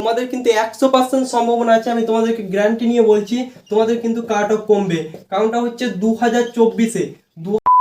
তোমাদের কিন্তু 100% সম্ভাবনা আছে, আমি তোমাদেরকে গ্যারান্টি নিয়ে বলছি তোমাদের কিন্তু কাট অফ কমবে। কারণটা হচ্ছে 2024-এ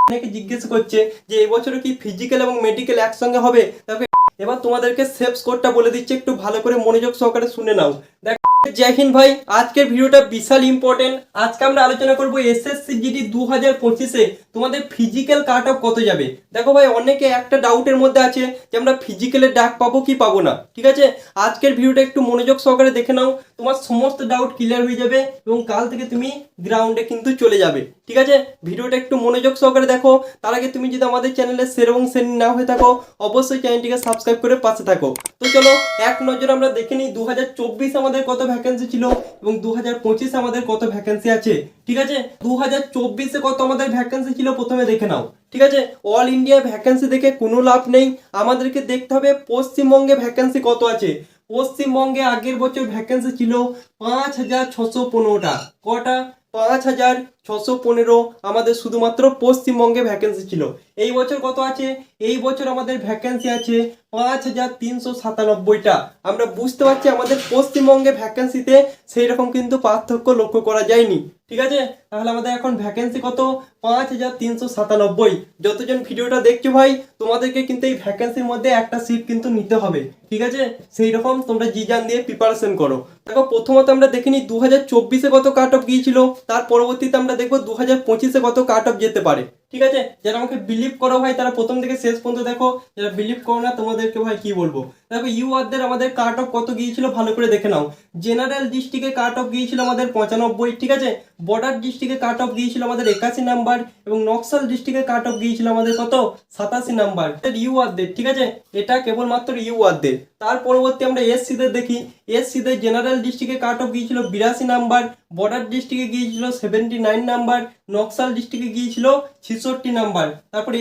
অনেকে জিজ্ঞেস করছে যে এবছরে কি ফিজিক্যাল এবং মেডিকেল একসঙ্গে হবে। দেখো এবার তোমাদেরকে সেফ স্কোরটা বলে দিচ্ছি, একটু ভালো করে মনোযোগ সহকারে শুনে নাও। দেখো জয় হিন্দ ভাই, আজকের ভিডিওটা বিশাল ইম্পর্টেন্ট। আজকে আমরা আলোচনা করব এসএসসি জিডি 2025-এ তোমাদের ফিজিক্যাল কাট অফ কত যাবে। দেখো ভাই, অনেকে একটা ডাউটের মধ্যে আছে যে আমরা ফিজিক্যালের ডাক পাবো কি পাবো না। ঠিক আছে, আজকের ভিডিওটা একটু মনোযোগ সহকারে দেখে নাও, তোমার সমস্ত ডাউট ক্লিয়ার হয়ে যাবে এবং কাল থেকে তুমি গ্রাউন্ডে কিন্তু চলে যাবে। ঠিক আছে, ভিডিওটা একটু মনোযোগ সহকারে দেখো। তার আগে তুমি যদি আমাদের চ্যানেলে শেয়ার এবং সেন্ড না হয়ে থাকো, অবশ্যই চ্যানেলটিকে সাবস্ক্রাইব করে পাশে থাকো। তো চলো এক নজরে আমরা দেখে নিই 2024 আমাদের কত ভ্যাকেন্সি ছিল এবং 2025 আমাদের কত ভ্যাকেন্সি আছে। ঠিক আছে, 2024-এ কত আমাদের ভ্যাকেন্সি ছিল প্রথমে দেখে নাও। ঠিক আছে, অল ইন্ডিয়া ভ্যাকেন্সি দেখে কোনো লাভ নেই, আমাদেরকে দেখতে হবে পশ্চিমবঙ্গে ভ্যাকেন্সি কত আছে। পশ্চিমবঙ্গে আগের বছর ভ্যাকেন্সি ছিল 5615টা। কটা? 5615 আমাদের শুধুমাত্র পশ্চিমবঙ্গে ভ্যাকেন্সি ছিল। এই বছর কত আছে? এই বছর আমাদের ভ্যাকেন্সি আছে 5397টা। আমরা বুঝতে পারছি আমাদের পশ্চিমবঙ্গে ভ্যাকেন্সিতে সেই রকম কিন্তু পার্থক্য লক্ষ্য করা যায়নি। ঠিক আছে, তাহলে আমাদের এখন ভ্যাকেন্সি কত? 5397। যতজন ভিডিওটা দেখছো ভাই, তোমাদেরকে কিন্তু এই ভ্যাকেন্সির মধ্যে একটা সিট কিন্তু নিতে হবে। ঠিক আছে, সেই রকম তোমরা জি জান দিয়ে প্রিপারেশন করো। দেখো প্রথমত আমরা দেখিনি 2024-এ কত কাট অফ গিয়েছিল, তার পরবর্তীতে আমরা দেখবো 2025-এ কত কাট অফ যেতে পারে। ঠিক আছে, যারা আমাকে বিলিভ করো ভাই তারা প্রথম থেকে শেষ পর্যন্ত দেখো, যারা বিলিভ করো না তোমাদেরকে ভাই কি বলবো। দেখো ইউআরদের আমাদের কাট অফ কত গিয়েছিল ভালো করে দেখে নাও। জেনারেল ডিস্ট্রিক্টে কাট অফ গিয়েছিল আমাদের 95। ঠিক আছে, বর্ডার ডিস্ট্রিক্টে কাট অফ গিয়েছিল আমাদের 81 নাম্বার এবং নকশাল ডিস্ট্রিক্টে কাট অফ গিয়েছিল আমাদের কত? 87 নাম্বার। ইউআরদের, ঠিক আছে, এটা কেবলমাত্র ইউআরদের। তার পরবর্তী আমরা এসসিদের দেখি। এসসিদের জেনারেল ডিস্ট্রিক্টে কাট অফ গিয়েছিল 82 নাম্বার, বর্ডার ডিস্ট্রিক্টে গিয়েছিল 79 নাম্বার, নকশাল ডিস্ট্রিক্টে গিয়েছিল 66 নাম্বার। তারপরে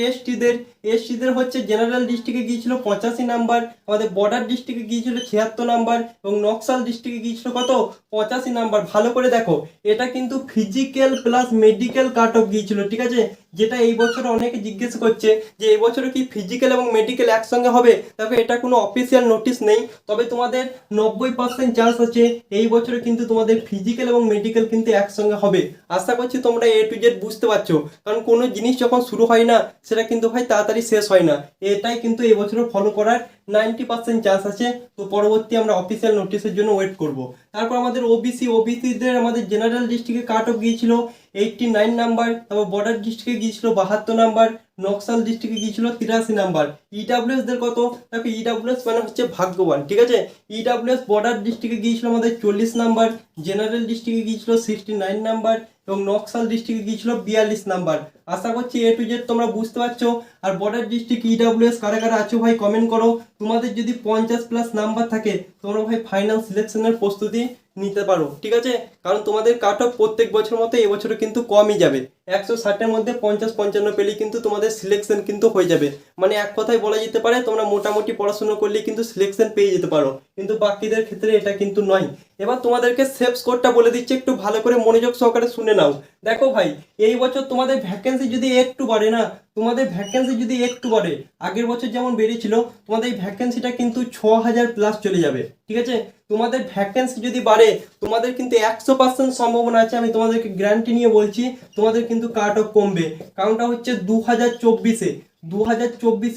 এসটিদের হচ্ছে জেনারেল ডিস্ট্রিক্টে গিয়েছিল 85 নাম্বার, আমাদের বর্ডার ডিস্ট্রিক্টে গিয়েছিল 76 নাম্বার এবং নকশাল ডিস্ট্রিক্টে গিয়েছিল কত? 85 নাম্বার। ভালো করে দেখো, এটা কিন্তু physical plus medical cut off গিয়েছিল। ঠিক আছে, যেটা এই বছর অনেকে জিজ্ঞেস করছে যে এই বছরে কি ফিজিক্যাল এবং মেডিকেল একসঙ্গে হবে। দেখো এটা কোনো অফিসিয়াল নোটিশ নেই, তবে তোমাদের 90% চান্স আছে এই বছরে কিন্তু তোমাদের ফিজিক্যাল এবং মেডিকেল কিন্তু একসঙ্গে হবে। আশা করছি তোমরা এ টু জেড বুঝতে পারছো, কারণ কোনো জিনিস যখন শুরু হয় না সেটা কিন্তু ভাই তাড়াতাড়ি শেষ হয় না। এটাই কিন্তু এই বছরে ফলো করার 90% চান্স আছে। তো পরবর্তী আমরা অফিসিয়াল নোটিশের জন্য ওয়েট করব। তারপর আমাদের ওবিসিদের আমাদের জেনারেল ডিস্ট্রিক্টে কাট অফ গিয়েছিল 89 নাম্বার, তারপর বর্ডার ডিস্ট্রিক্টে গিয়েছিল 72 নাম্বার, নকশাল ডিস্ট্রিক্টে গিয়েছিল 83 নাম্বার। ইডাব্লিউএস দের কত? দেখো ইডাব্লিউএস মানে হচ্ছে ভাগ্যবান। ঠিক আছে, ইডাব্লিউএস বর্ডার ডিস্ট্রিক্টে গিয়েছিল আমাদের 40 নাম্বার, জেনারেল ডিস্ট্রিক্টে গিয়েছিল 69 নাম্বার এবং নকশাল ডিস্ট্রিক্টে গিয়েছিল 42 নাম্বার। আশা করছি এ টু জেড তোমরা বুঝতে পারছো। আর বর্ডার ডিস্ট্রিক্ট ইডাব্লিউএস কারা কারা আছো ভাই কমেন্ট করো। তোমাদের যদি 50+ নাম্বার থাকে তোমরা ভাই ফাইনাল সিলেকশনের প্রস্তুতি নিতে পারো। ঠিক আছে, কারণ তোমাদের কাট অফ প্রত্যেক বছর মতো এবছরে কিন্তু কমই যাবে। 160-এর মধ্যে 50-55 পেলেই কিন্তু তোমাদের সিলেকশন কিন্তু হয়ে যাবে। মানে এক কথায় বলা যেতে পারে তোমরা মোটামুটি পড়াশোনা করলেই কিন্তু সিলেকশন পেয়ে যেতে পারো, কিন্তু বাকিদের ক্ষেত্রে এটা কিন্তু নয়। এবার তোমাদেরকে সেফ স্কোরটা বলে দিচ্ছি, একটু ভালো করে মনোযোগ সহকারে শুনে নাও। দেখো ভাই, এই বছর তোমাদের ভ্যাকেন্সি যদি একটু বাড়ে না, তোমাদের ভ্যাকেন্সি যদি একটু বাড়ে, আগের বছর যেমন বেড়েছিল তোমাদের এই ভ্যাকেন্সিটা কিন্তু 6000+ চলে যাবে। ঠিক আছে, তোমাদের ভ্যাকেন্সি যদি বাড়ে তোমাদের কিন্তু 100% সম্ভাবনা আছে, আমি তোমাদেরকে গ্যারান্টি নিয়ে বলছি তোমাদের কিন্তু কাট অফ কমবে। কারণটা হচ্ছে 2024-এ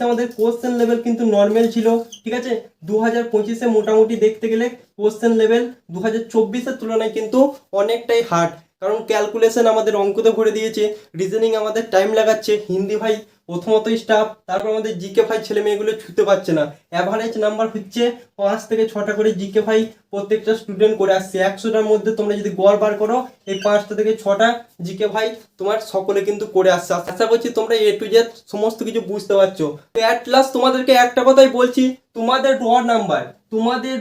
আমাদের কোশ্চেন লেভেল কিন্তু নর্মাল ছিল। ঠিক আছে, 2025-এ মোটামুটি দেখতে গেলে কোশ্চেন লেভেল 2024-এর তুলনায় কিন্তু অনেকটাই হার্ড, কারণ ক্যালকুলেশন আমাদের অঙ্কতে ভরে দিয়েছে, রিজনিং আমাদের টাইম লাগাচ্ছে, হিন্দি ভাই প্রথমত স্টাফ, তারপর আমাদের জিকে ভাই ছেলে মেয়েগুলো ছুতে পারছে না। অ্যাভারেজ নাম্বার হচ্ছে 5 থেকে 6টা করে জিকে ভাই প্রত্যেকটা স্টুডেন্ট করে আসছে। 100টার মধ্যে তোমরা যদি গড় বার করো এই 5টা থেকে 6টা জিকে ভাই তোমার সকলে কিন্তু করে আসছে। আশা করছি তোমরা এ টু জেড সমস্ত কিছু বুঝতে পারছো। তো অ্যাট লাস্ট তোমাদেরকে একটা কথাই বলছি, তোমাদের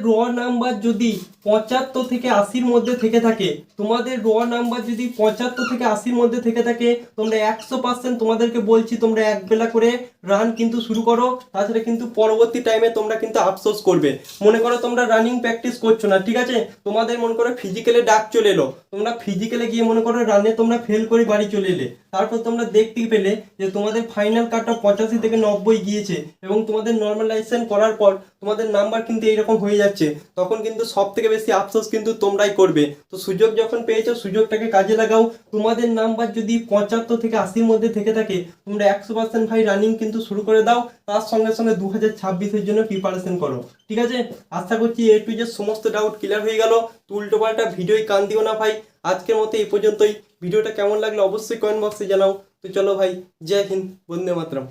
র নাম্বার যদি 75 থেকে 80-র মধ্যে থেকে থাকে, তোমাদের র নাম্বার যদি 75 থেকে 80-র মধ্যে থেকে থাকে, তোমরা 100% তোমাদেরকে বলছি তোমরা এক বেলা করে রান কিন্তু শুরু করো। তাছাড়া কিন্তু পরবর্তী টাইমে তোমরা কিন্তু আফসোস করবে। মনে করো তোমরা রানিং প্র্যাকটিস করছো না, ঠিক আছে, তোমাদের মনে করো ফিজিক্যালে ডাক চলে এলো, তোমরা ফিজিক্যালে গিয়ে মনে করো রানে তোমরা ফেল করে বাড়ি চলে এলে, তারপর তোমরা দেখতে পেলে যে তোমাদের ফাইনাল কাটটা 85 থেকে 90 গিয়েছে এবং তোমাদের নর্মালাইজেশন করার পর তোমাদের নাম্বার কিন্তু এইরকম হয়ে যাচ্ছে, তখন কিন্তু সব থেকে বেশি আফসোস কিন্তু তোমরাই করবে। তো সুযোগ যখন পেয়েছো সুযোগটাকে কাজে লাগাও। তোমাদের নাম্বার যদি 75 থেকে 80-র মধ্যে থেকে থাকে, তোমরা 100% ভাই রানিং কিন্তু শুরু করে দাও। তার সঙ্গে সঙ্গে 2026-এর জন্য প্রিপারেশন করো। ঠিক আছে, আশা করছি এ টু জেড সমস্ত ডাউট ক্লিয়ার হয়ে গেল। তো উল্টো পাল্টা ভিডিওই কান দিও না ভাই। আজকের মতো এই পর্যন্তই। ভিডিওটা কেমন লাগলো অবশ্যই কমেন্ট বক্সে জানাও। তো চলো ভাই, জয় হিন্দ, বন্দে মাতরম।